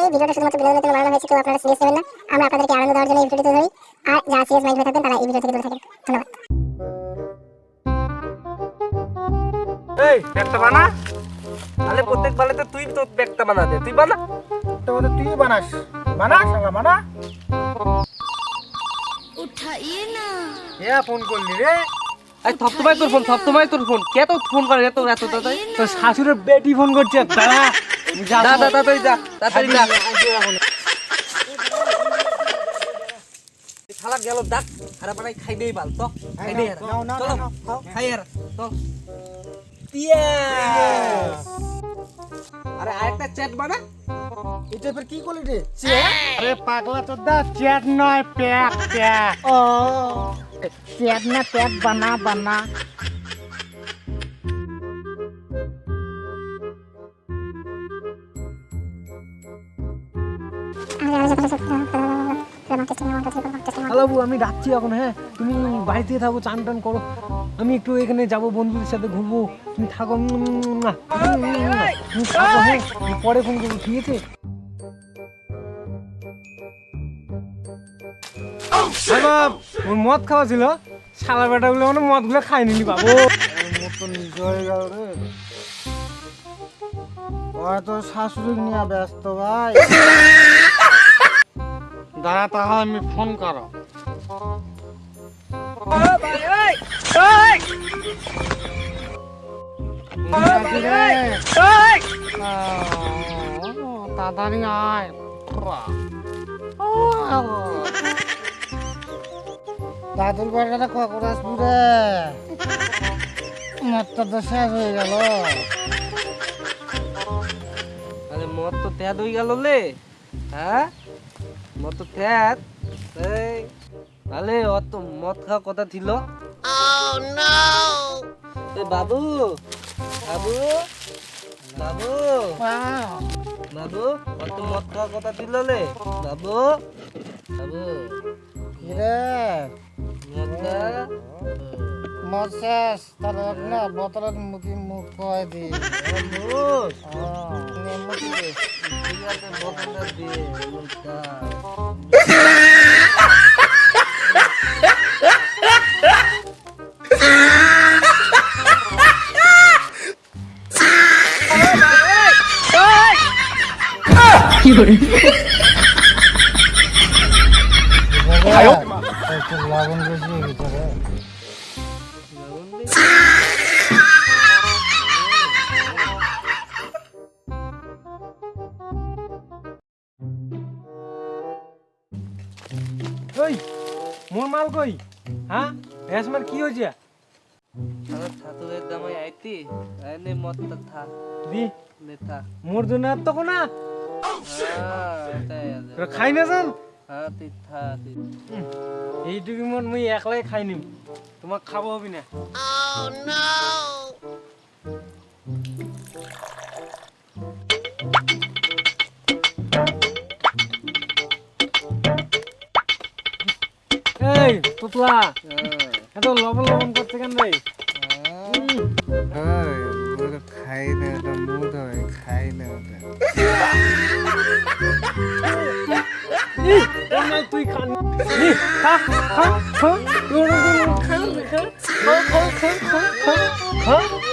এই ভিডিওটা শুধুমাত্র বিনোদনের জন্য বানানো হয়েছে, কেউ আপনারা সিরিয়াস নেবেন না। আমরা আপনাদেরকে আনন্দ দেওয়ার জন্য এই ভিডিওটি ধরি। আর যারা সিরিয়াস মাইন্ড হয়ে থাকবেন তারা এই ভিডিও থেকে দূরে থাকবেন। ধন্যবাদ। এই ব্যাগটা বানা। আলে প্রত্যেক বালেতে তুই তো ব্যাগটা বানা দে, তুই বানা। তো তুই বানাস শালা বানা। उठाइए ना। এ ফোন করলি রে? এই থপথপাই তোর ফোন কে তো ফোন করে এত তাড়াতাড়ি? তোর শাশুড়ের বেটি ফোন করছে দাঁড়া। তাড়াতাড়ি যা শালা গেল ডাক হারা বানাই খাই দেই বাল তো খাই দেই হারা চলো খাই হারা চল পিয়াস। আরে আরেকটা চ্যাট বানা। এটা ফের কি করলি রে? আরে পাগলা চোদা, চ্যাট নয় প্যাক। ও চ্যাট না প্যাক বানা। হ্যালো বউ, আমি ডাকছি এখন। হ্যাঁ তুমি বাড়িতে থাকো, চান টান করো, আমি একটু এখানে যাবো, বন্ধুদের সাথে ঘুরবো। তুমি থাকো, তুমি থাকো। হ্যাঁ আমি পরে ফোন করবো, ঠিক আছে? ওর মদ খাওয়া ছিল, শালা বেটা গুলো মানে মদ গুলো খাই নিলি বাবু। মতো নিজ হয়ে গেল রে, হয়তো শাশুড়ি নিয়ে ব্যস্ত ভাই। দাঁড়া তাহলে আমি ফোন করো। তাড়াতাড়ি আয়। দাদুর বাড়িটা কখন আসবি রে? মদটা তো শেষ হয়ে গেল। আরে মদ তো ত্যাদ হয়ে গেল লে। হ্যাঁ মদ তো ত্যাদ। এই আলে অত মদ খাওয়া কথা ছিল। এই বাবু অত মদ খাওয়া কথা ছিল লে। বাবু রে মদটা মদ শেষ, তাহলে না বোতলের মুখ খাওয়াই দি। ঠিক আছে বোতলটা দিয়ে মদটা। লবণ বেশি হয়ে গেছে রে। ওই মোর মাল কই? হ্যাঁ ভ্যাসমার কি হয়েছে? আরে ছাতুরের জামাই আইতি আইনে মদটা থা দি লে থা। মোর জন্য আর তখন না এটাই আছে। তোরা খাই না যান। হ্যাঁ তুই থা তুই। এইটুকু মন মুই একলাই খাই নিম, তোমাক খাবো হবি না। এই পুতলা, এত লবণ করতে কেন রে? খাই না, এটা মুদ হয়, খাই না ওটা। তুই খান, খা খা খা খা খা খা খা খা খা খা খা